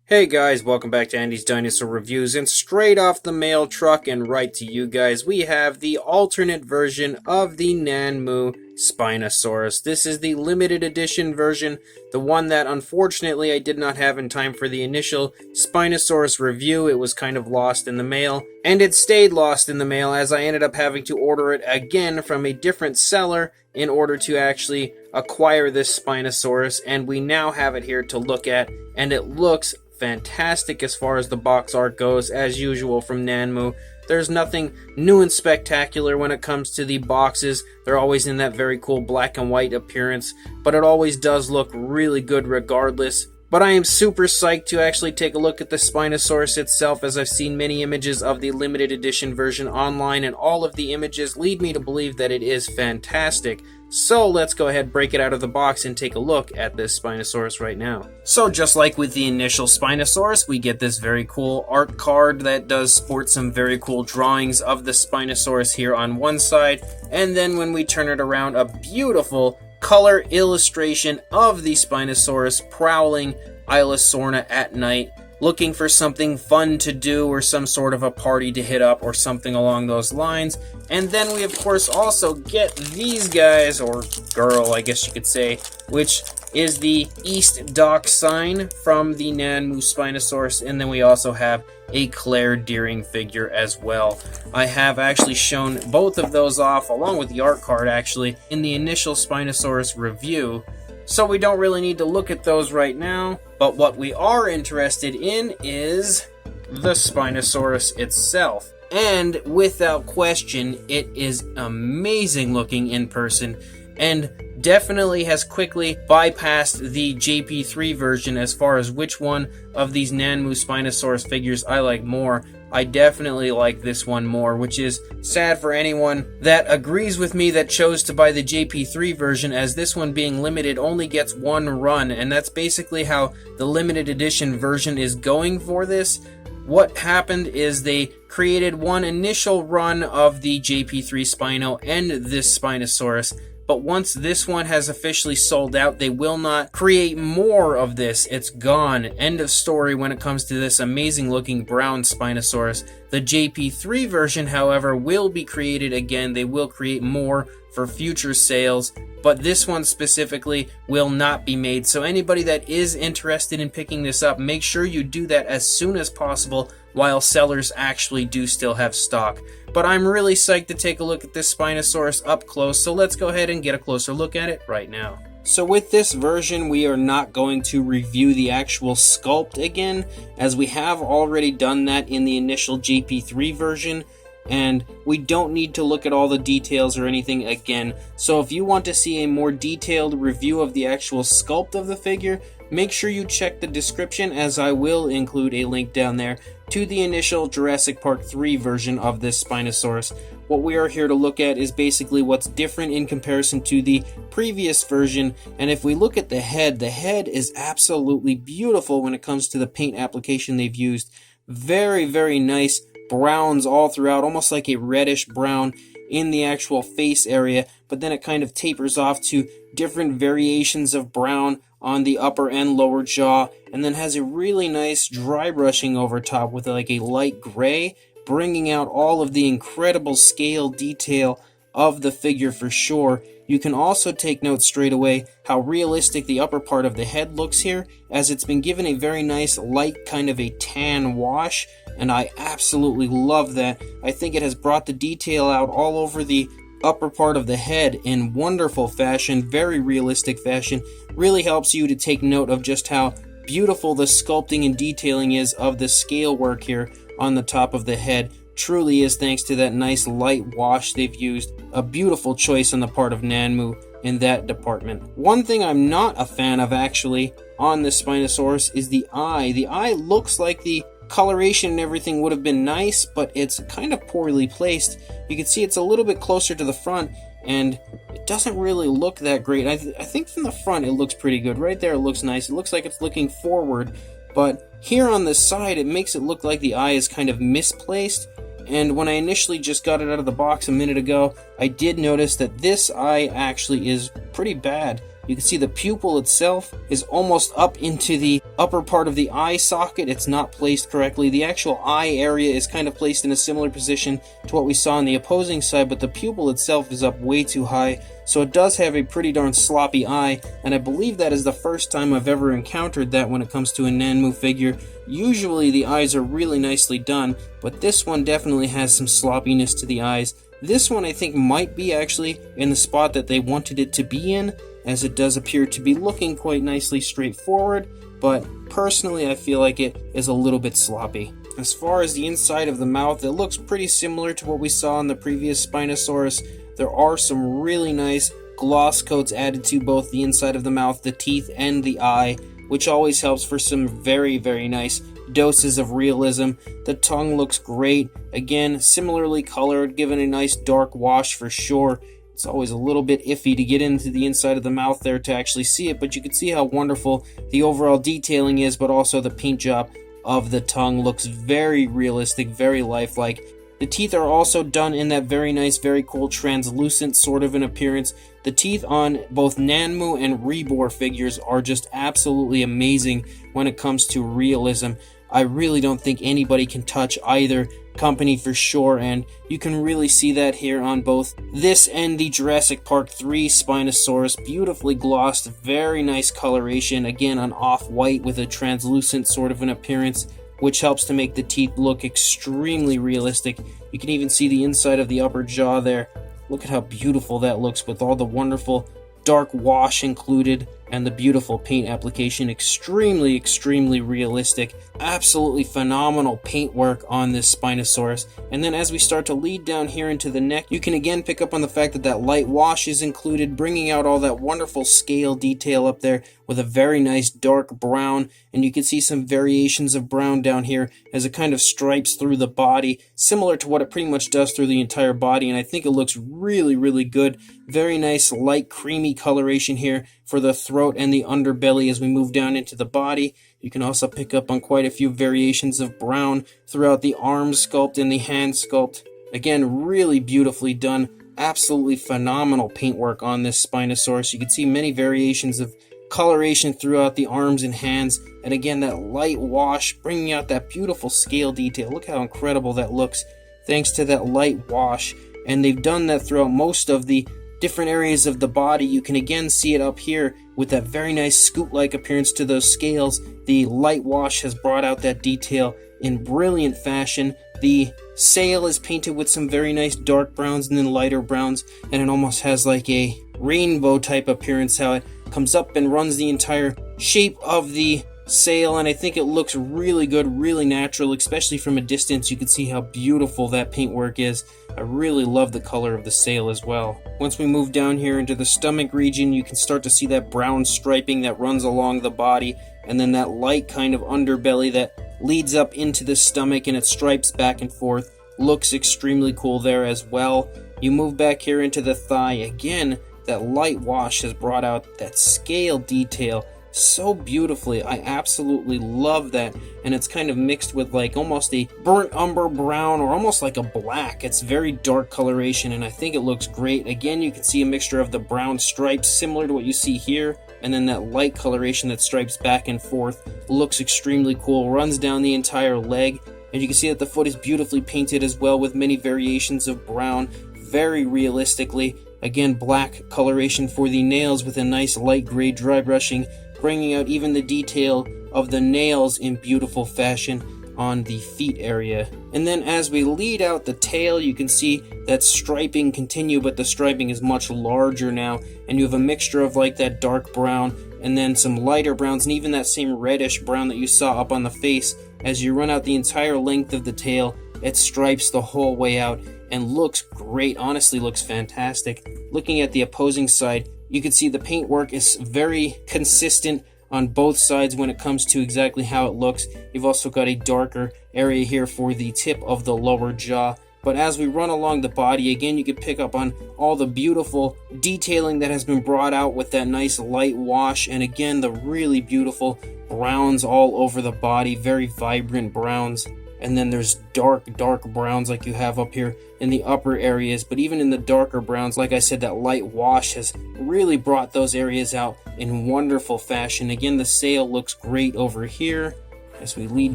Hey guys, welcome back to Andy's Dinosaur Reviews, and straight off the mail truck and right to you guys, we have the alternate version of the Nanmu Spinosaurus. This is the limited edition version, the one that unfortunately I did not have in time for the initial Spinosaurus review. It was kind of lost in the mail, and it stayed lost in the mail as I ended up having to order it again from a different seller in order to actually acquire this Spinosaurus, and we now have it here to look at, and it looks fantastic as far as the box art goes, as usual from Nanmu. There's nothing new and spectacular when it comes to the boxes. They're always in that very cool black and white appearance, but it always does look really good regardless. But I am super psyched to actually take a look at the Spinosaurus itself, as I've seen many images of the limited edition version online, and all of the images lead me to believe that it is fantastic. So let's go ahead, break it out of the box, and take a look at this Spinosaurus right now. So just like with the initial Spinosaurus, we get this very cool art card that does sport some very cool drawings of the Spinosaurus here on one side, and then when we turn it around, a beautiful color illustration of the Spinosaurus prowling Isla Sorna at night, looking for something fun to do or some sort of a party to hit up or something along those lines. And then we of course also get these guys, or girl I guess you could say, which is the East Dock sign from the Nanmu Spinosaurus, and then we also have a Claire Deering figure as well. I have actually shown both of those off, along with the art card actually, in the initial Spinosaurus review, so we don't really need to look at those right now. But what we are interested in is the Spinosaurus itself. And without question, it is amazing looking in person, and definitely has quickly bypassed the JP3 version as far as which one of these Nanmu Spinosaurus figures I like more. I definitely like this one more, which is sad for anyone that agrees with me that chose to buy the JP3 version, as this one being limited only gets one run, and that's basically how the limited edition version is going for this. What happened is they created one initial run of the JP3 Spino and this Spinosaurus, but once this one has officially sold out, they will not create more of this. It's gone. End of story when it comes to this amazing looking brown Spinosaurus. The JP3 version, however, will be created again. They will create more for future sales, but this one specifically will not be made. So anybody that is interested in picking this up, make sure you do that as soon as possible while sellers actually do still have stock. But I'm really psyched to take a look at this Spinosaurus up close, so let's go ahead and get a closer look at it right now. So with this version, we are not going to review the actual sculpt again, as we have already done that in the initial JP3 version, and we don't need to look at all the details or anything again. So if you want to see a more detailed review of the actual sculpt of the figure, make sure you check the description, as I will include a link down there to the initial Jurassic Park 3 version of this Spinosaurus. What we are here to look at is basically what's different in comparison to the previous version, and if we look at the head is absolutely beautiful when it comes to the paint application they've used. Very, very nice browns all throughout, almost like a reddish brown in the actual face area, but then it kind of tapers off to different variations of brown on the upper and lower jaw, and then has a really nice dry brushing over top with like a light gray, bringing out all of the incredible scale detail of the figure for sure. You can also take note straight away how realistic the upper part of the head looks here, as it's been given a very nice light kind of a tan wash, and I absolutely love that. I think it has brought the detail out all over the upper part of the head in wonderful fashion, very realistic fashion. Really helps you to take note of just how beautiful the sculpting and detailing is of the scale work here on the top of the head. Truly is thanks to that nice light wash they've used. A beautiful choice on the part of Nanmu in that department. One thing I'm not a fan of actually on this Spinosaurus is the eye. The eye looks like the coloration and everything would have been nice, but it's kind of poorly placed. You can see it's a little bit closer to the front, and it doesn't really look that great. I think from the front it looks pretty good. Right there it looks nice. It looks like it's looking forward, but here on the side it makes it look like the eye is kind of misplaced. And when I initially just got it out of the box a minute ago, I did notice that this eye actually is pretty bad. You can see the pupil itself is almost up into the upper part of the eye socket. It's not placed correctly. The actual eye area is kind of placed in a similar position to what we saw on the opposing side, but the pupil itself is up way too high, so it does have a pretty darn sloppy eye, and I believe that is the first time I've ever encountered that when it comes to a Nanmu figure. Usually the eyes are really nicely done, but this one definitely has some sloppiness to the eyes. This one I think might be actually in the spot that they wanted it to be in, as it does appear to be looking quite nicely straightforward, but personally I feel like it is a little bit sloppy. As far as the inside of the mouth, it looks pretty similar to what we saw in the previous Spinosaurus. There are some really nice gloss coats added to both the inside of the mouth, the teeth, and the eye, which always helps for some very, very nice doses of realism. The tongue looks great. Again, similarly colored, given a nice dark wash for sure. It's always a little bit iffy to get into the inside of the mouth there to actually see it, but you can see how wonderful the overall detailing is, but also the paint job of the tongue looks very realistic, very lifelike. The teeth are also done in that very nice, very cool translucent sort of an appearance. The teeth on both Nanmu and Rebor figures are just absolutely amazing when it comes to realism. I really don't think anybody can touch either company for sure, and you can really see that here on both this and the Jurassic Park 3 Spinosaurus. Beautifully glossed, very nice coloration, again on off-white with a translucent sort of an appearance, which helps to make the teeth look extremely realistic. You can even see the inside of the upper jaw there. Look at how beautiful that looks with all the wonderful dark wash included and the beautiful paint application. Extremely, extremely realistic. Absolutely phenomenal paintwork on this Spinosaurus. And then as we start to lead down here into the neck, you can again pick up on the fact that that light wash is included, bringing out all that wonderful scale detail up there with a very nice dark brown. And you can see some variations of brown down here as it kind of stripes through the body, similar to what it pretty much does through the entire body. And I think it looks really, really good. Very nice light creamy coloration here for the throat and the underbelly as we move down into the body. You can also pick up on quite a few variations of brown throughout the arm sculpt and the hand sculpt. Again, really beautifully done. Absolutely phenomenal paintwork on this Spinosaurus. You can see many variations of coloration throughout the arms and hands. And again, that light wash bringing out that beautiful scale detail. Look how incredible that looks thanks to that light wash. And they've done that throughout most of the different areas of the body. You can again see it up here with that very nice scoop-like appearance to those scales. The light wash has brought out that detail in brilliant fashion. The sail is painted with some very nice dark browns and then lighter browns, and it almost has like a rainbow type appearance, how it comes up and runs the entire shape of the sail, and I think it looks really good, really natural, especially from a distance. You can see how beautiful that paintwork is. I really love the color of the sail as well. Once we move down here into the stomach region, you can start to see that brown striping that runs along the body, and then that light kind of underbelly that leads up into the stomach and it stripes back and forth. Looks extremely cool there as well. You move back here into the thigh. Again, that light wash has brought out that scale detail so beautifully. I absolutely love that, and it's kind of mixed with like almost a burnt umber brown or almost like a black. It's very dark coloration, and I think it looks great. Again, you can see a mixture of the brown stripes similar to what you see here, and then that light coloration that stripes back and forth. Looks extremely cool, runs down the entire leg, and you can see that the foot is beautifully painted as well with many variations of brown, very realistically. Again, black coloration for the nails with a nice light gray dry brushing, bringing out even the detail of the nails in beautiful fashion on the feet area. And then as we lead out the tail, you can see that striping continue, but the striping is much larger now, and you have a mixture of like that dark brown and then some lighter browns and even that same reddish brown that you saw up on the face. As you run out the entire length of the tail, it stripes the whole way out and looks great. Honestly, looks fantastic. Looking at the opposing side, you can see the paintwork is very consistent on both sides when it comes to exactly how it looks. You've also got a darker area here for the tip of the lower jaw. But as we run along the body, again, you can pick up on all the beautiful detailing that has been brought out with that nice light wash. And again, the really beautiful browns all over the body, very vibrant browns. and then there's dark browns like you have up here in the upper areas. But even in the darker browns, like I said, that light wash has really brought those areas out in wonderful fashion. Again, the sail looks great over here as we lead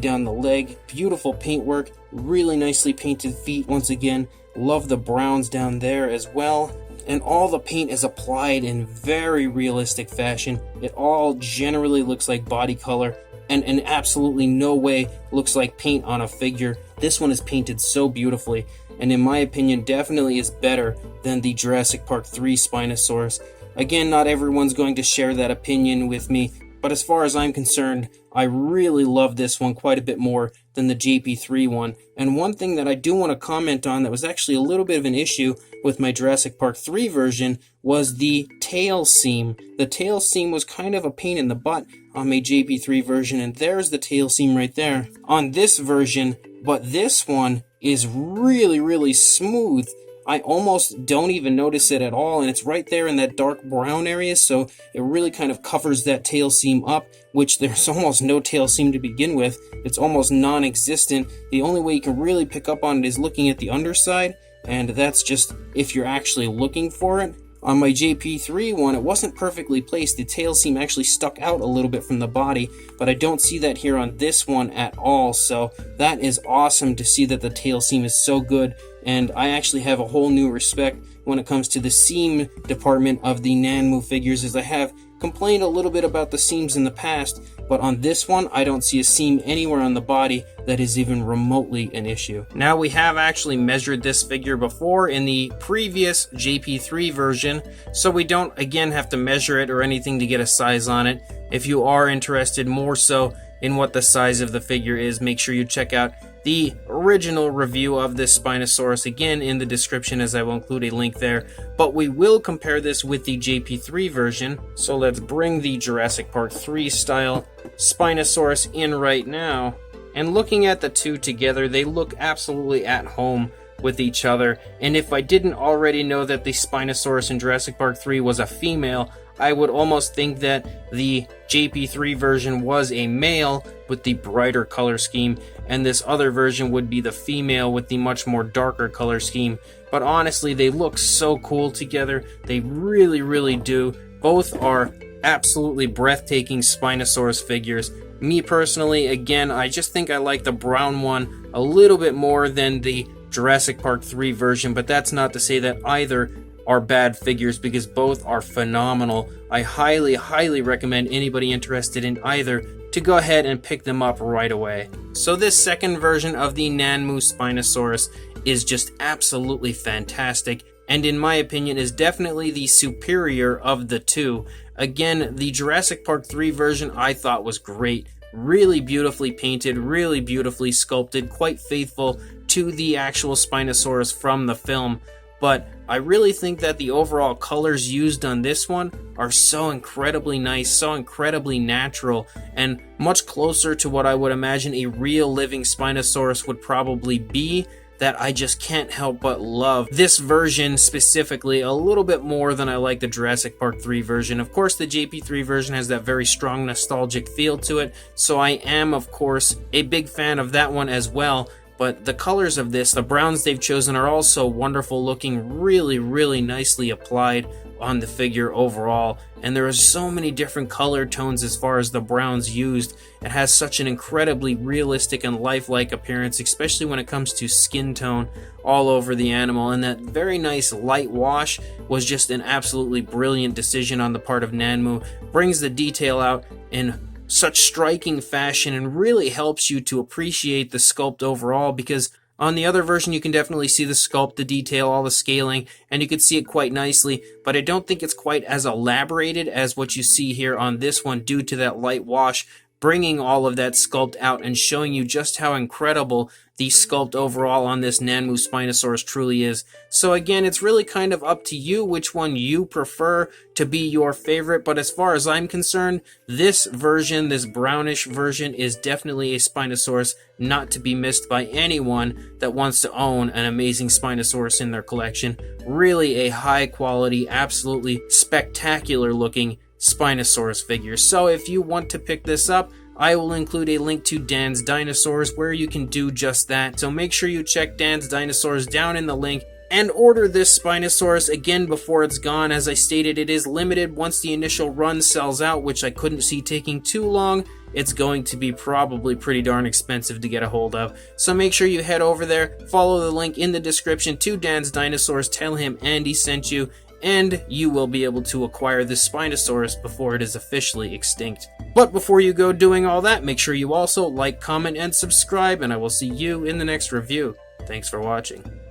down the leg. Beautiful paintwork, really nicely painted feet once again. Love the browns down there as well. And all the paint is applied in very realistic fashion. It all generally looks like body color, and in absolutely no way looks like paint on a figure. This one is painted so beautifully, and in my opinion definitely is better than the Jurassic Park 3 Spinosaurus. Again, not everyone's going to share that opinion with me, but as far as I'm concerned, I really love this one quite a bit more than the JP3 one. And one thing that I do want to comment on that was actually a little bit of an issue with my Jurassic Park 3 version was the tail seam. The tail seam was kind of a pain in the butt on my JP3 version, and there's the tail seam right there on this version, but this one is really smooth. I almost don't even notice it at all, and it's right there in that dark brown area, so it really kind of covers that tail seam up, which there's almost no tail seam to begin with. It's almost non-existent. The only way you can really pick up on it is looking at the underside, and that's just if you're actually looking for it. On my JP3 one, it wasn't perfectly placed. The tail seam actually stuck out a little bit from the body, but I don't see that here on this one at all, so that is awesome to see that the tail seam is so good. And I actually have a whole new respect when it comes to the seam department of the Nanmu figures, as I have complained a little bit about the seams in the past, but on this one I don't see a seam anywhere on the body that is even remotely an issue. Now, we have actually measured this figure before in the previous JP3 version, so we don't again have to measure it or anything to get a size on it. If you are interested more so in what the size of the figure is, make sure you check out the original review of this Spinosaurus, again in the description, as I will include a link there. But we will compare this with the JP3 version, so let's bring the Jurassic Park 3 style Spinosaurus in right now. And looking at the two together, they look absolutely at home with each other. And if I didn't already know that the Spinosaurus in Jurassic Park 3 was a female, I would almost think that the JP3 version was a male with the brighter color scheme, and this other version would be the female with the much more darker color scheme. But honestly, they look so cool together. They really do. Both are absolutely breathtaking Spinosaurus figures. Me personally, again, I just think I like the brown one a little bit more than the Jurassic Park 3 version, but that's not to say that either are bad figures, because both are phenomenal. I highly recommend anybody interested in either to go ahead and pick them up right away. So this second version of the Nanmu Spinosaurus is just absolutely fantastic, and in my opinion is definitely the superior of the two. Again, the Jurassic Park 3 version I thought was great. Really beautifully painted, really beautifully sculpted, quite faithful to the actual Spinosaurus from the film. But I really think that the overall colors used on this one are so incredibly nice, so incredibly natural, and much closer to what I would imagine a real living Spinosaurus would probably be, that I just can't help but love this version specifically a little bit more than I like the Jurassic Park 3 version. Of course, the JP3 version has that very strong nostalgic feel to it, so I am, of course, a big fan of that one as well. But the colors of this, the browns they've chosen, are also wonderful looking, really nicely applied on the figure overall. And there are so many different color tones as far as the browns used. It has such an incredibly realistic and lifelike appearance, especially when it comes to skin tone all over the animal. And that very nice light wash was just an absolutely brilliant decision on the part of Nanmu. Brings the detail out in such striking fashion and really helps you to appreciate the sculpt overall, because on the other version you can definitely see the sculpt, the detail, all the scaling, and you can see it quite nicely, but I don't think it's quite as elaborated as what you see here on this one due to that light wash bringing all of that sculpt out and showing you just how incredible the sculpt overall on this Nanmu Spinosaurus truly is. So again, it's really kind of up to you which one you prefer to be your favorite, but as far as I'm concerned, this version, this brownish version, is definitely a Spinosaurus not to be missed by anyone that wants to own an amazing Spinosaurus in their collection. Really a high quality, absolutely spectacular looking Spinosaurus figure. So if you want to pick this up, I will include a link to Dan's Dinosaurs where you can do just that, so make sure you check Dan's Dinosaurs down in the link and order this Spinosaurus again before it's gone. As I stated, it is limited. Once the initial run sells out, which I couldn't see taking too long, it's going to be probably pretty darn expensive to get a hold of. So make sure you head over there, follow the link in the description to Dan's Dinosaurs, tell him Andy sent you, and you will be able to acquire this Spinosaurus before it is officially extinct. But before you go doing all that, make sure you also like, comment, and subscribe, and I will see you in the next review. Thanks for watching.